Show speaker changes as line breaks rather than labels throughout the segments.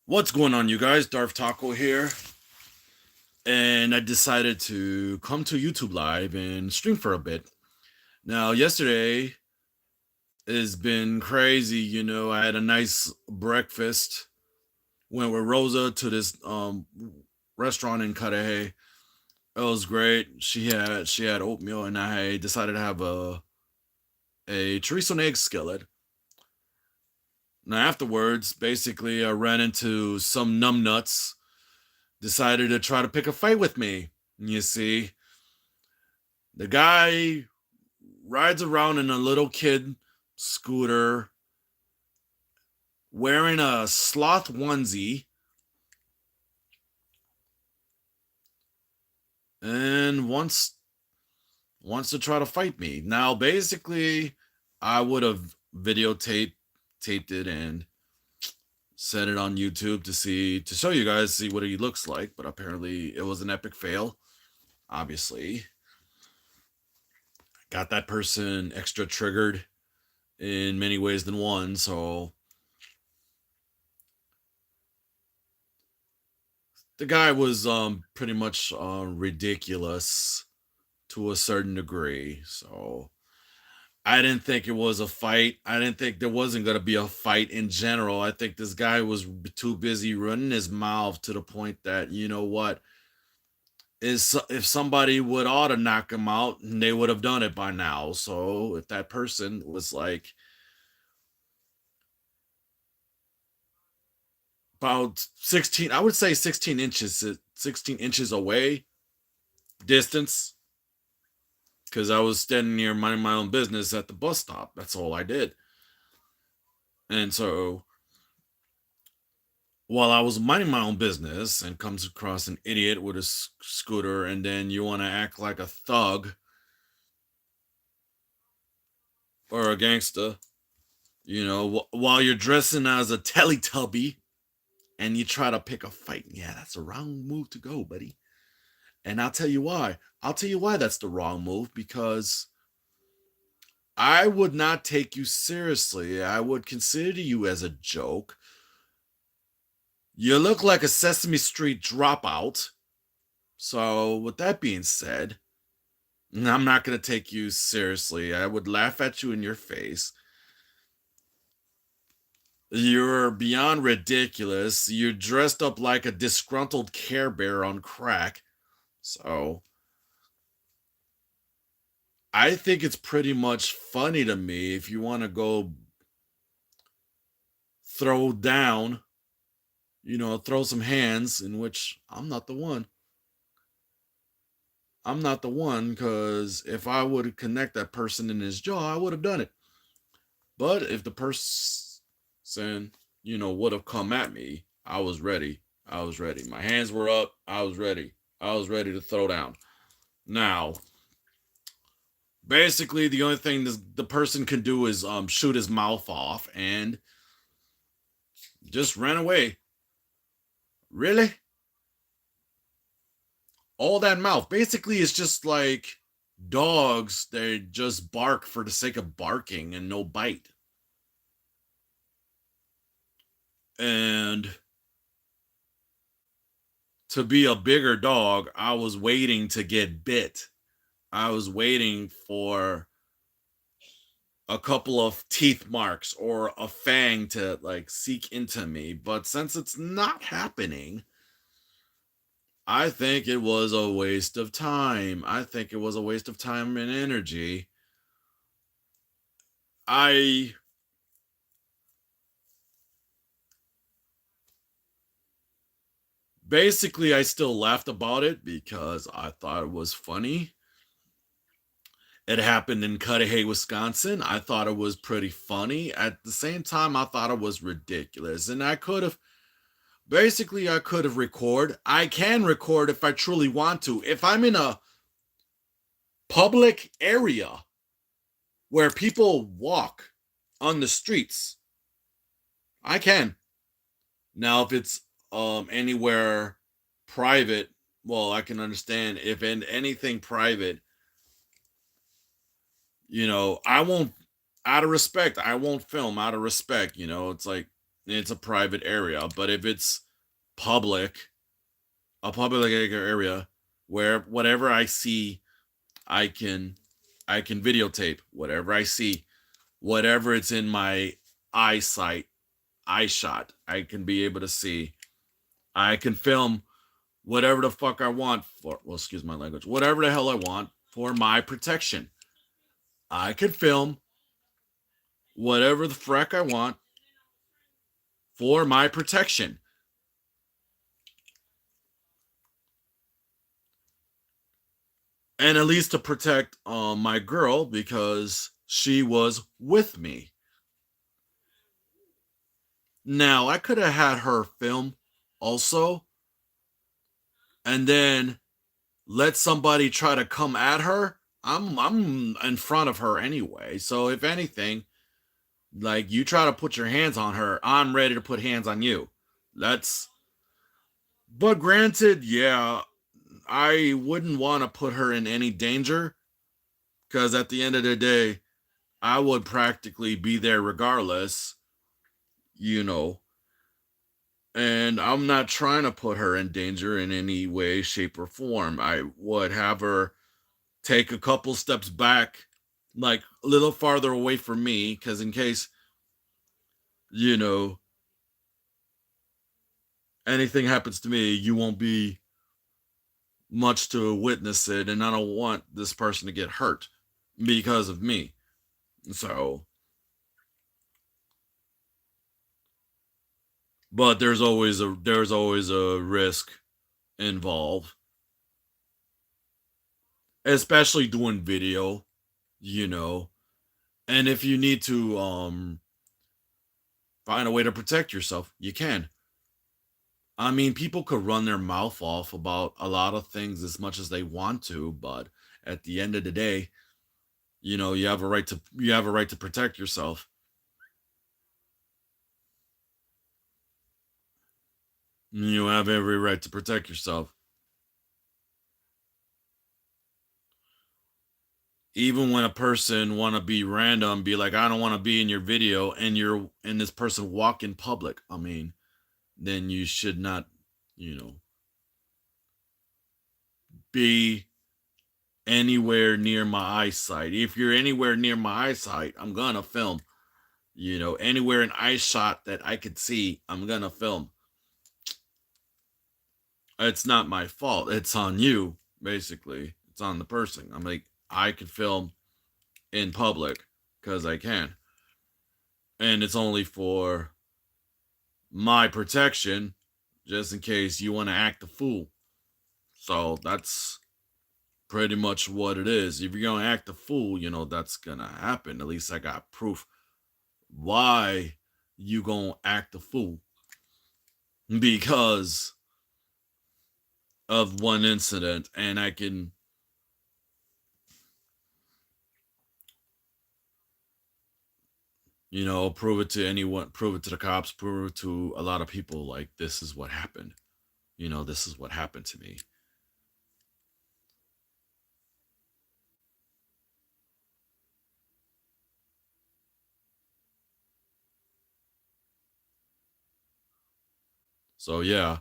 What's going on, you guys? Darth Taco here. And I decided to come to YouTube Live and stream for a bit. Now, yesterday has been crazy. I had a nice breakfast. Went with Rosa to this restaurant in Cudahy. It was great. She had oatmeal, and I decided to have a chorizo and egg skillet. Now, afterwards, basically, I ran into some numbnuts. Decided to try to pick a fight with me. You see, the guy rides around in a little kid scooter wearing a sloth onesie and wants to try to fight me. Now, basically, I would have taped it and set it on YouTube to show you guys see what he looks like, but apparently it was an epic fail. Obviously, got that person extra triggered in many ways than one, so the guy was pretty much ridiculous to a certain degree. So I didn't think it was a fight. I didn't think there wasn't going to be a fight in general. I think this guy was too busy running his mouth to the point that, you know what, is if somebody would ought to knock him out, they would have done it by now. So if that person was like about 16, I would say 16 inches away distance, because I was standing near minding my own business at the bus stop. That's all I did. And so while I was minding my own business and comes across an idiot with a scooter, and then you want to act like a thug or a gangster, while you're dressing as a Teletubby and you try to pick a fight. Yeah, that's the wrong move to go, buddy. And I'll tell you why. I'll tell you why that's the wrong move, because I would not take you seriously. I would consider you as a joke. You look like a Sesame Street dropout. So, with that being said, I'm not going to take you seriously. I would laugh at you in your face. You're beyond ridiculous. You're dressed up like a disgruntled Care Bear on crack. So, I think it's pretty much funny to me if you want to go throw down, throw some hands, in which I'm not the one. I'm not the one, because if I would connect that person in his jaw, I would have done it. But if the person, would have come at me, I was ready. I was ready. My hands were up. I was ready. I was ready to throw down. Now, basically, the only thing the person can do is shoot his mouth off and just ran away. Really? All that mouth. Basically, it's just like dogs. They just bark for the sake of barking and no bite. And to be a bigger dog, I was waiting to get bit. I was waiting for a couple of teeth marks or a fang to like seek into me. But since it's not happening, I think it was a waste of time. I think it was a waste of time and energy. I basically I still laughed about it because I thought it was funny. It happened in Cudahy, Wisconsin. I thought it was pretty funny. At the same time, I thought it was ridiculous. And I could have record. I can record if I truly want to. If I'm in a public area where people walk on the streets, I can. Now, if it's anywhere private, well, I can understand. If in anything private, I won't, out of respect, I won't film out of respect. It's like it's a private area. But if it's public, a public area where whatever I see, I can I can videotape whatever I see, whatever it's in my eyesight, eye shot. I can be able to see. I can film whatever the fuck I want for, well, excuse my language, whatever the hell I want for my protection. I can film whatever the frack I want for my protection. And at least to protect my girl because she was with me. Now, I could have had her film also and then let somebody try to come at her. I'm in front of her anyway. So if anything, like you try to put your hands on her, I'm ready to put hands on you. That's but granted, yeah, I wouldn't want to put her in any danger because at the end of the day, I would practically be there regardless, you know. And I'm not trying to put her in danger in any way, shape, or form. I would have her take a couple steps back, like a little farther away from me, because in case, you know, anything happens to me, you won't be much to witness it. And I don't want this person to get hurt because of me. So, but there's always a risk involved, especially doing video, you know. And if you need to find a way to protect yourself, you can. I mean, people could run their mouth off about a lot of things as much as they want to, but at the end of the day, you have a right to protect yourself. You have every right to protect yourself. Even when a person want to be random, be like, I don't want to be in your video, and this person walk in public. I mean, then you should not, you know, be anywhere near my eyesight. If you're anywhere near my eyesight, I'm gonna film. Anywhere an eye shot that I could see, I'm gonna film. It's not my fault. It's on you, basically. It's on the person. I'm like, I could film in public because I can. And it's only for my protection, just in case you want to act a fool. So that's pretty much what it is. If you're gonna act a fool, that's gonna happen. At least I got proof why you gonna act a fool. Because of one incident, and I can, prove it to anyone, prove it to the cops, prove it to a lot of people, like, this is what happened. This is what happened to me. So yeah.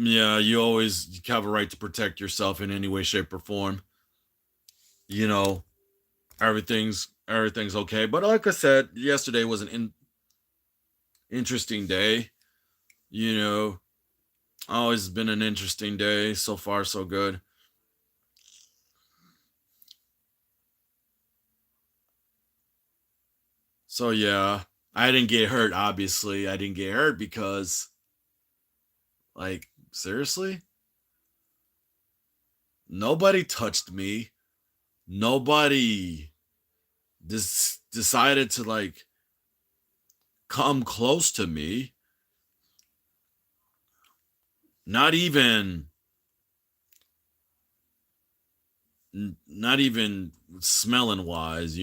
Yeah, you have a right to protect yourself in any way, shape, or form. You know, everything's okay. But like I said, yesterday was an interesting day. You know, always been an interesting day. So far, so good. So yeah, I didn't get hurt. Obviously, I didn't get hurt because, like, seriously, nobody touched me. Nobody decided to, like, come close to me. Not even, not even smelling wise,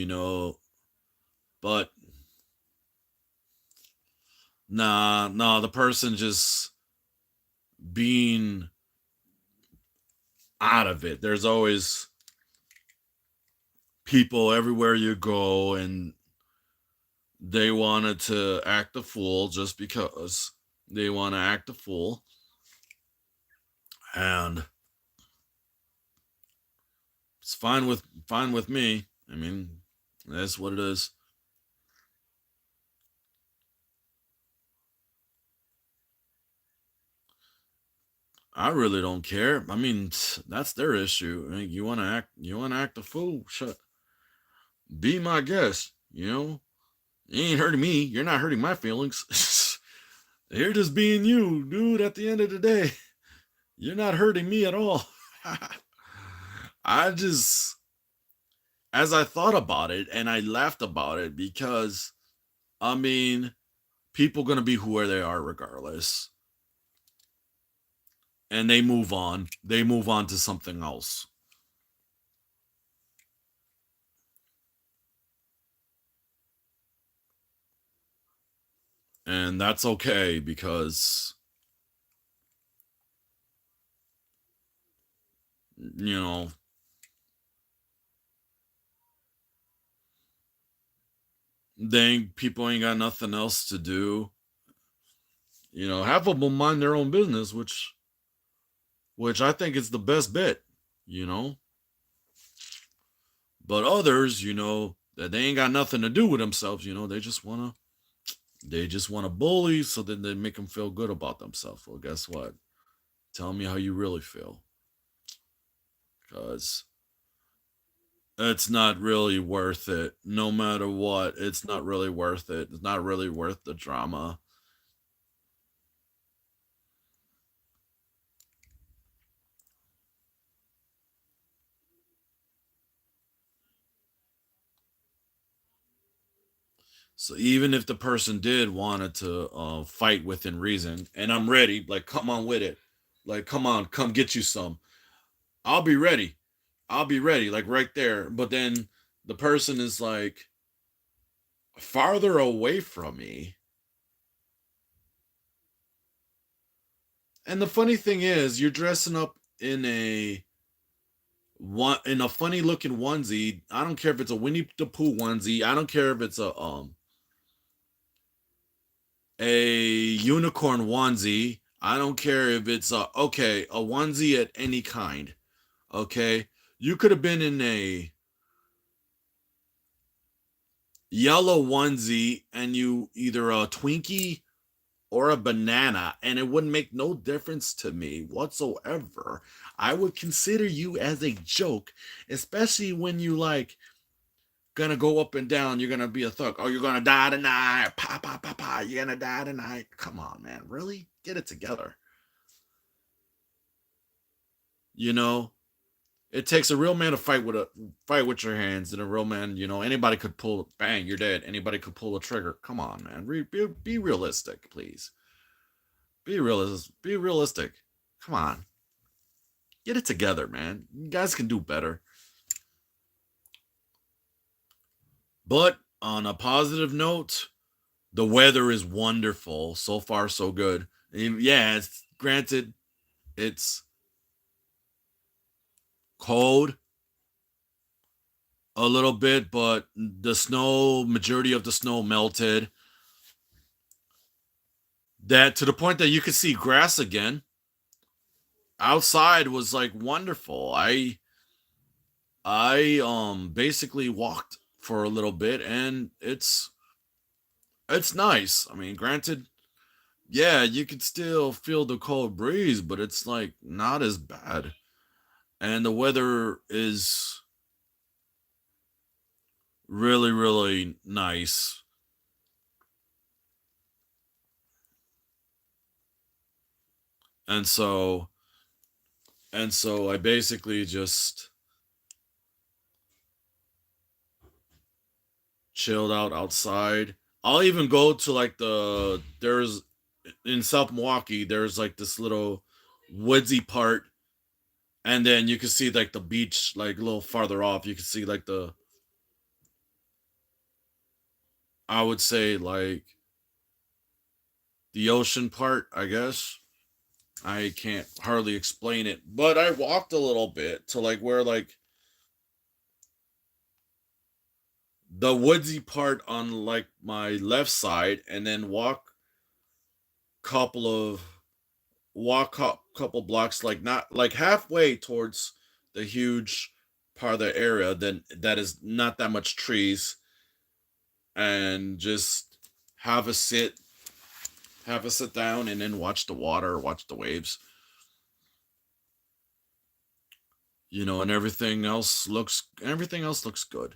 But nah, nah, the person just being out of it. There's always people everywhere you go, and They wanted to act a fool just because they want to act a fool, and it's fine with me. I mean, that's what it is. I really don't care. I mean, that's their issue. I mean, you want to act a fool. Shut. Be my guest. You ain't hurting me. You're not hurting my feelings. You're just being you, dude. At the end of the day, you're not hurting me at all. I just, as I thought about it, and I laughed about it because, I mean, people gonna be who they are regardless, and they move on. They move on to something else, and that's okay because you know people ain't got nothing else to do. Half of them mind their own business, which I think is the best bet. You know, but others, that they ain't got nothing to do with themselves. They just wanna bully so that they make them feel good about themselves. Well, guess what? Tell me how you really feel, because it's not really worth it. No matter what, it's not really worth it. It's not really worth the drama. So even if the person did wanted to fight within reason, and I'm ready, like come on with it, like come on, come get you some. I'll be ready. I'll be ready, like right there. But then the person is like farther away from me. And the funny thing is, you're dressing up in a funny looking onesie. I don't care if it's a Winnie the Pooh onesie. I don't care if it's a unicorn onesie. I don't care if it's a onesie at any kind. Okay, you could have been in a yellow onesie and you either a Twinkie or a banana, and it wouldn't make no difference to me whatsoever. I would consider you as a joke, especially when you like gonna go up and down. You're gonna be a thug. Oh, you're gonna die tonight. Pa pa pa pa. You're gonna die tonight. Come on, man. Really? Get it together. You know, it takes a real man to fight with your hands, and a real man. Anybody could pull. Bang, you're dead. Anybody could pull a trigger. Come on, man. Be realistic, please. Be realistic. Be realistic. Come on. Get it together, man. You guys can do better. But on a positive note, the weather is wonderful. So far, so good. And yeah, it's granted it's cold a little bit, but majority of the snow melted. That to the point that you could see grass again. Outside was like wonderful. I basically walked for a little bit, and it's nice. I mean, granted, yeah, you can still feel the cold breeze, but it's like not as bad. And the weather is really, really nice. And so I basically just chilled out outside. I'll even go to like there's in South Milwaukee, there's like this little woodsy part, and then you can see like the beach like a little farther off. You can see like I would say like the ocean part, I guess. I can't hardly explain it, but I walked a little bit to like where like the woodsy part on like my left side, and then couple of couple blocks, like not like halfway towards the huge part of the area then that is not that much trees, and just have a sit have a sit down and then watch the water, watch the waves, and everything else looks good.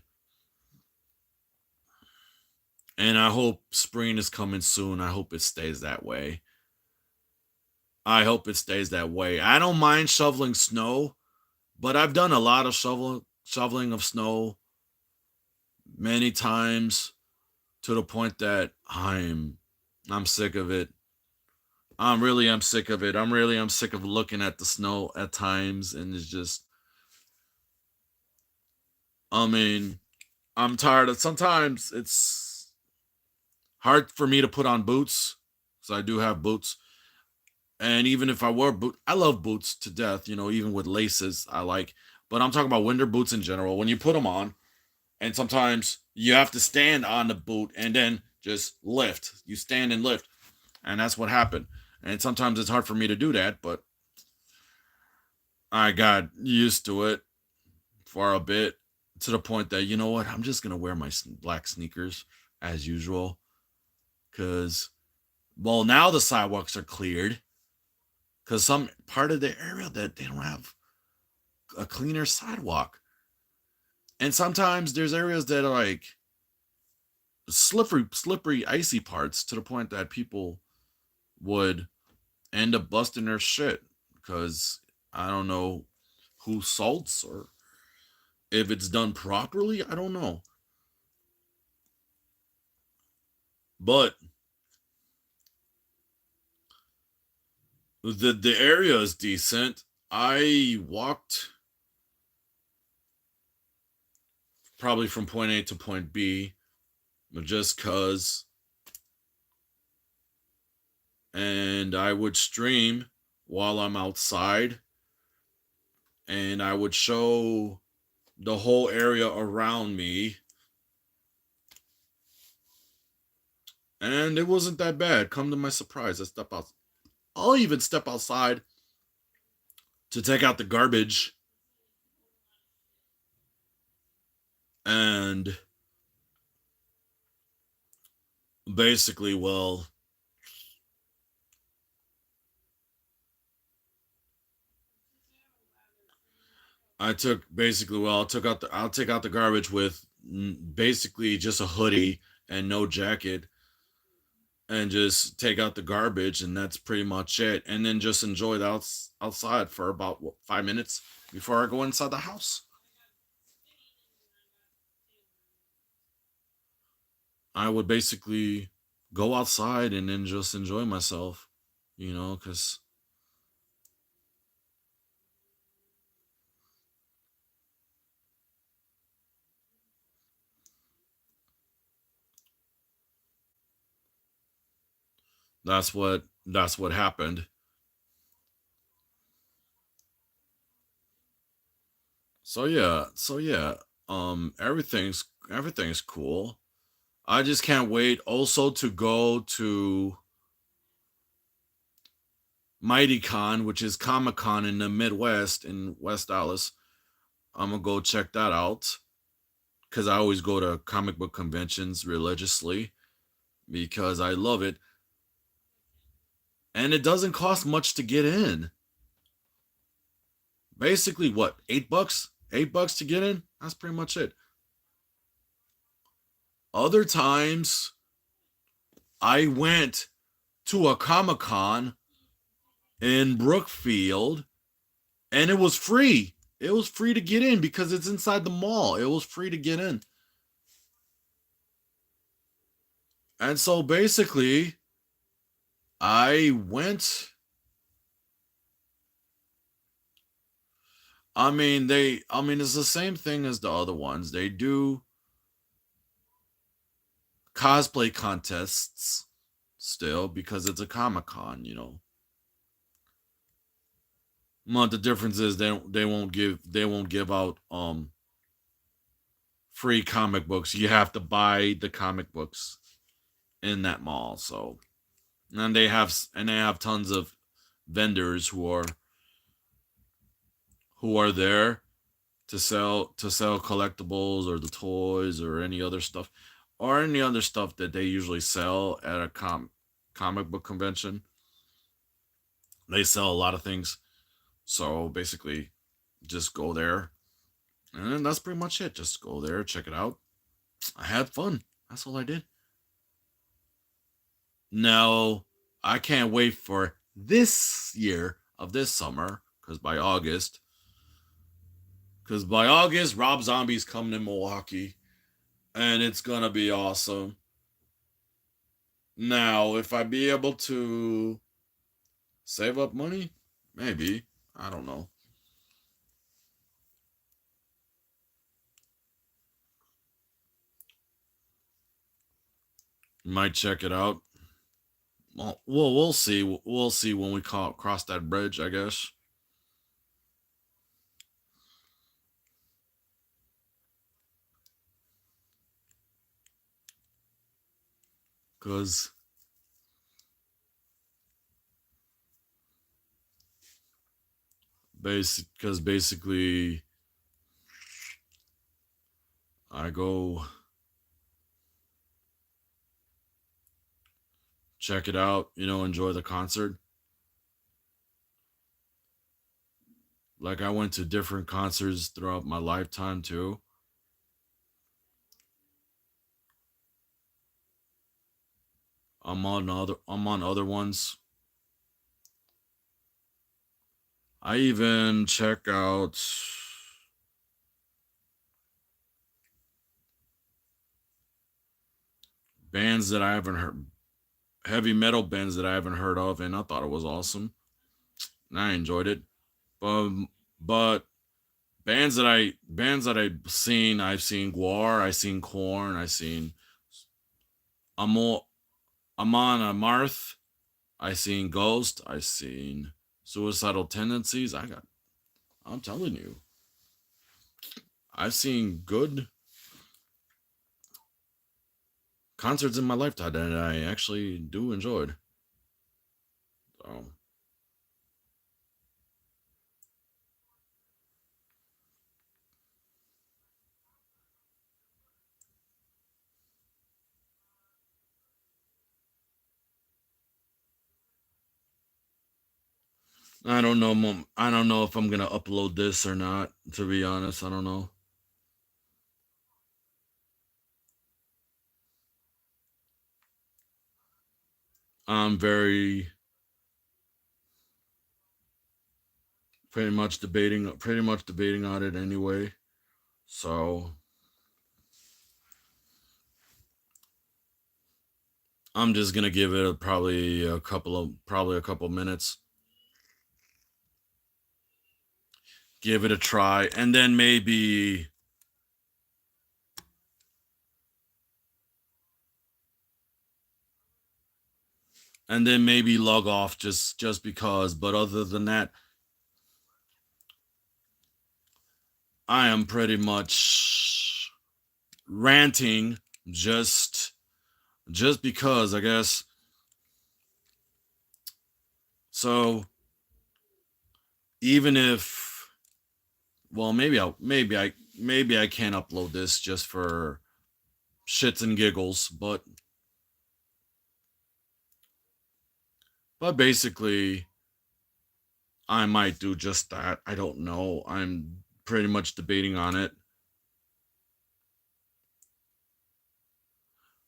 And I hope spring is coming soon. I hope it stays that way. I hope it stays that way. I don't mind shoveling snow, but I've done a lot of shoveling of snow many times, to the point that I'm sick of it. I'm sick of it. I'm sick of looking at the snow at times, and it's just, I mean, I'm tired of, sometimes it's hard for me to put on boots, so I do have boots. And even if I wear I love boots to death, even with laces, I like. But I'm talking about winter boots in general. When you put them on, and sometimes you have to stand on the boot and then just lift. You stand and lift, and that's what happened. And sometimes it's hard for me to do that, but I got used to it for a bit, to the point that, you know what, I'm just gonna wear my black sneakers as usual, because, well, now the sidewalks are cleared, because some part of the area that they don't have a cleaner sidewalk. And sometimes there's areas that are like slippery, icy parts, to the point that people would end up busting their shit, because I don't know who salts, or if it's done properly. I don't know. But the area is decent. I walked probably from point A to point B, just cuz, and I would stream while I'm outside, and I would show the whole area around me, and it wasn't that bad. Come to my surprise, I'll even step outside to take out the garbage, and basically, well, I'll take out the garbage with, basically just a hoodie and no jacket, and just take out the garbage, and that's pretty much it. And then just enjoy the outside for about 5 minutes before I go inside the house. I would basically go outside and then just enjoy myself, because that's what happened. So yeah, everything's cool. I just can't wait also to go to MightyCon, which is Comic Con in the Midwest, in West Dallas. I'm gonna go check that out, because I always go to comic book conventions religiously, because I love it, and it doesn't cost much to get in. Basically, what, $8? $8 to get in? That's pretty much it. Other times, I went to a Comic Con in Brookfield, and it was free. It was free to get in because it's inside the mall. It was free to get in. And so basically, I went. It's the same thing as the other ones. They do cosplay contests still, because it's a Comic Con. But the difference is they won't give out free comic books. You have to buy the comic books in that mall. So and they have tons of vendors who are there to sell collectibles or the toys or any other stuff that they usually sell at a comic book convention. They sell a lot of things. So basically just go there and that's pretty much it. Just go there, check it out. I had fun. That's all I did. Now, I can't wait for this year of this summer because by August, Rob Zombie's coming to Milwaukee, and it's gonna be awesome. Now, if I be able to save up money, maybe I don't know. Might check it out. Well, we'll see. We'll see when we cross that bridge, I guess. Cause basically I go check it out, enjoy the concert. Like I went to different concerts throughout my lifetime too. I'm on other ones. I even check out bands that I haven't heard heavy metal bands that I haven't heard of and I thought it was awesome. And I enjoyed it. But bands that I've seen Guar, I've seen Corn, I've seen Amo Amon Amarth, I've seen Ghost, I've seen Suicidal Tendencies. I'm telling you, I've seen good concerts in my lifetime that I actually do enjoyed. So I don't know, Mom. I don't know if I'm gonna upload this or not. To be honest, I don't know. I'm pretty much debating on it anyway. So I'm just gonna give it probably a couple minutes, give it a try, and then maybe log off just because. But other than that, I am pretty much ranting just because I guess. So even if well maybe I can't upload this just for shits and giggles, but basically I might do just that. I don't know. I'm pretty much debating on it.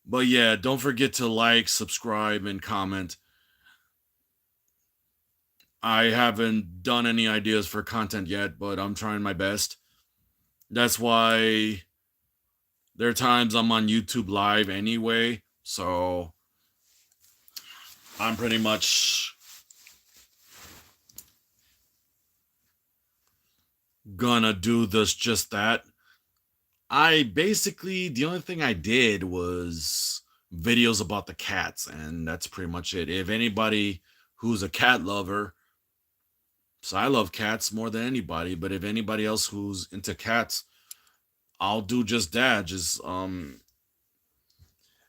But yeah, don't forget to like, subscribe, and comment. I haven't done any ideas for content yet, but I'm trying my best. That's why there are times I'm on YouTube live anyway. So I'm pretty much gonna do this just that. The only thing I did was videos about the cats, and that's pretty much it. If anybody who's a cat lover, so I love cats more than anybody, but if anybody else who's into cats, I'll do just that. Just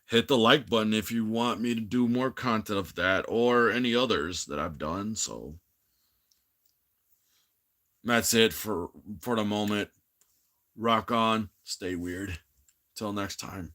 hit the like button if you want me to do more content of that or any others that I've done. So that's it for the moment. Rock on, stay weird. Till next time.